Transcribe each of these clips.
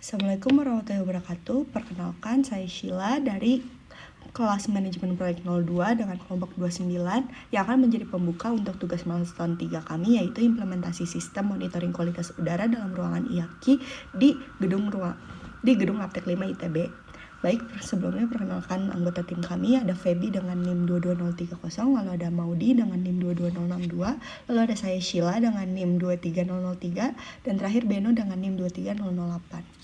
Assalamualaikum warahmatullahi wabarakatuh. Perkenalkan, saya Sheila dari kelas manajemen proyek 02 dengan kelompok 29 yang akan menjadi pembuka untuk tugas milestone 3 kami, yaitu implementasi sistem monitoring kualitas udara dalam ruangan IAKI di gedung Labtek 5 ITB. Baik, sebelumnya perkenalkan anggota tim kami, ada Feby dengan NIM 22030, lalu ada Maudi dengan NIM 22062, lalu ada saya Sheila dengan NIM 23003, dan terakhir Beno dengan NIM 23008.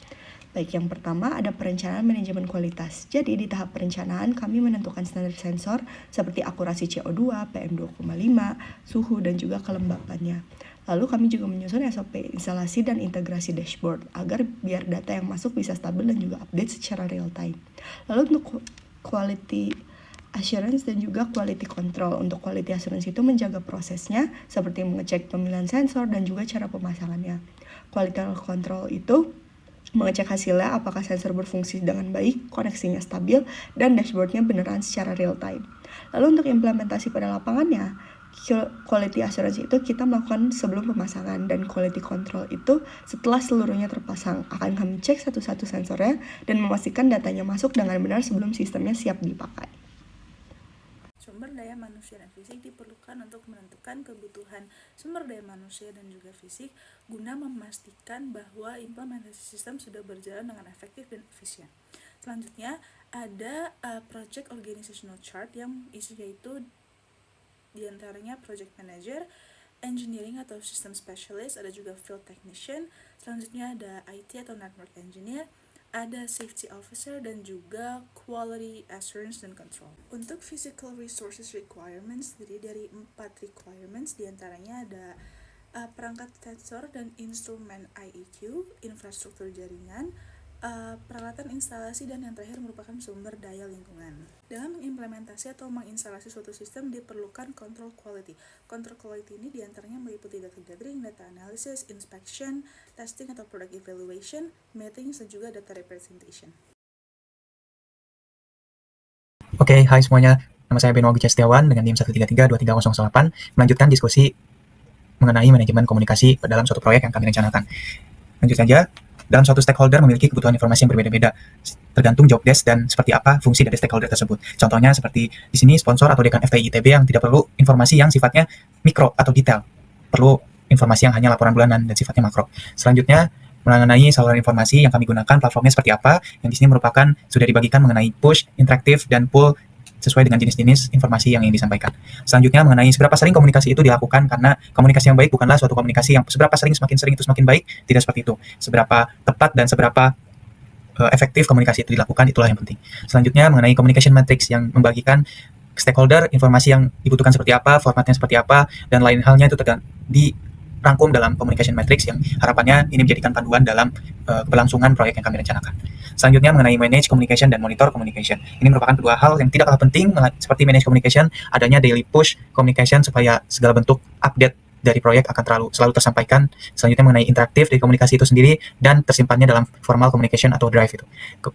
Baik, yang pertama ada perencanaan manajemen kualitas. Jadi di tahap perencanaan kami menentukan standar sensor seperti akurasi CO2, PM2,5, suhu, dan juga kelembapannya. Lalu kami juga menyusun SOP instalasi dan integrasi dashboard agar biar data yang masuk bisa stabil dan juga update secara real time. Lalu untuk quality assurance dan juga quality control. Untuk quality assurance itu menjaga prosesnya seperti mengecek pemilihan sensor dan juga cara pemasangannya. Quality control itu mengecek hasilnya apakah sensor berfungsi dengan baik, koneksinya stabil, dan dashboardnya beneran secara real time. Lalu untuk implementasi pada lapangannya, quality assurance itu kita melakukan sebelum pemasangan, dan quality control itu setelah seluruhnya terpasang. Akan kami cek satu-satu sensornya dan memastikan datanya masuk dengan benar sebelum sistemnya siap dipakai. Sumber daya manusia dan fisik diperlukan untuk menentukan kebutuhan sumber daya manusia dan juga fisik guna memastikan bahwa implementasi sistem sudah berjalan dengan efektif dan efisien. Selanjutnya ada project organizational chart yang isinya itu diantaranya project manager, engineering atau system specialist, ada juga field technician, selanjutnya ada IT atau network engineer, ada safety officer, dan juga quality assurance dan control. Untuk physical resources requirements terdiri dari 4 requirements, diantaranya ada perangkat sensor dan instrumen IEQ, infrastruktur jaringan, peralatan instalasi, dan yang terakhir merupakan sumber daya lingkungan. Dalam mengimplementasi atau menginstalasi suatu sistem diperlukan control quality. Control quality ini diantaranya meliputi data gathering, data analysis, inspection, testing atau product evaluation, meetings, dan juga data representation. Oke, hai semuanya. Nama saya Beno Agus Setiawan dengan NIM 1332308, melanjutkan diskusi mengenai manajemen komunikasi dalam suatu proyek yang kami rencanakan. Lanjut saja. Dalam suatu stakeholder memiliki kebutuhan informasi yang berbeda-beda, tergantung job desk dan seperti apa fungsi dari stakeholder tersebut. Contohnya seperti di sini sponsor atau dekan FTI ITB yang tidak perlu informasi yang sifatnya mikro atau detail, perlu informasi yang hanya laporan bulanan dan sifatnya makro. Selanjutnya mengenai saluran informasi yang kami gunakan, platformnya seperti apa, yang di sini merupakan sudah dibagikan mengenai push, interaktif, dan pull sesuai dengan jenis-jenis informasi yang ingin disampaikan. Selanjutnya mengenai seberapa sering komunikasi itu dilakukan, karena komunikasi yang baik bukanlah suatu komunikasi yang seberapa sering, semakin sering itu semakin baik, tidak seperti itu. Seberapa tepat dan seberapa efektif komunikasi itu dilakukan, itulah yang penting. Selanjutnya mengenai communication matrix yang membagikan stakeholder informasi yang dibutuhkan seperti apa, formatnya seperti apa, dan lain halnya itu dirangkum dalam communication matrix yang harapannya ini menjadikan panduan dalam keberlangsungan proyek yang kami rencanakan. Selanjutnya mengenai manage communication dan monitor communication. Ini merupakan kedua hal yang tidak kalah penting. Seperti manage communication, adanya daily push communication supaya segala bentuk update dari proyek akan selalu tersampaikan. Selanjutnya mengenai interaktif dari komunikasi itu sendiri dan tersimpannya dalam formal communication atau drive itu.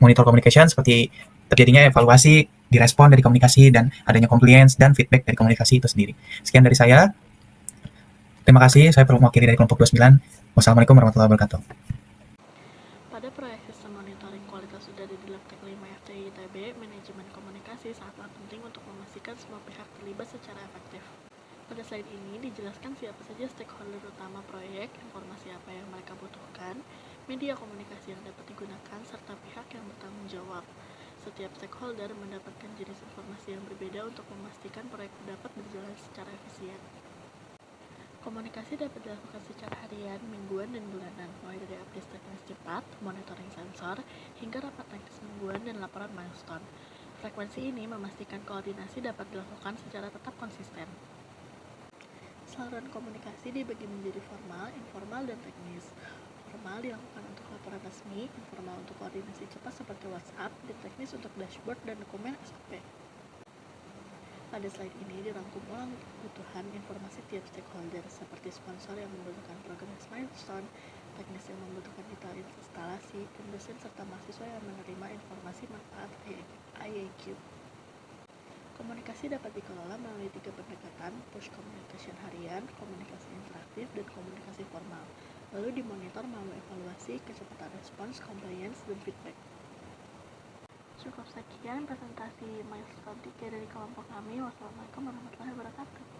Monitor communication seperti terjadinya evaluasi, direspon dari komunikasi, dan adanya compliance dan feedback dari komunikasi itu sendiri. Sekian dari saya. Terima kasih, saya mewakili dari kelompok 29. Wassalamualaikum warahmatullahi wabarakatuh. Pada proyek sistem monitoring kualitas udara di Labtek 5 FTI ITB, manajemen komunikasi sangatlah penting untuk memastikan semua pihak terlibat secara efektif. Pada slide ini dijelaskan siapa saja stakeholder utama proyek, informasi apa yang mereka butuhkan, media komunikasi yang dapat digunakan, serta pihak yang bertanggung jawab. Setiap stakeholder mendapatkan jenis informasi yang berbeda untuk memastikan proyek dapat berjalan secara efisien. Komunikasi dapat dilakukan secara harian, mingguan, dan bulanan, mulai dari update teknis cepat, monitoring sensor, hingga rapat teknis mingguan dan laporan milestone. Frekuensi ini memastikan koordinasi dapat dilakukan secara tetap konsisten. Saluran komunikasi dibagi menjadi formal, informal, dan teknis. Formal dilakukan untuk laporan resmi, informal untuk koordinasi cepat seperti WhatsApp, dan teknis untuk dashboard dan dokumen SOP. Pada slide ini dirangkum ulang kebutuhan informasi tiap stakeholder, seperti sponsor yang membutuhkan progress milestone, teknis yang membutuhkan detail instalasi, dan dosen serta mahasiswa yang menerima informasi manfaat IAQ. Komunikasi dapat dikelola melalui 3 pendekatan, push communication harian, komunikasi interaktif, dan komunikasi formal. lalu dimonitor melalui evaluasi, kecepatan respons, compliance, dan feedback. Cukup sekian presentasi milestone 3 dari kelompok kami. Wassalamualaikum warahmatullahi wabarakatuh.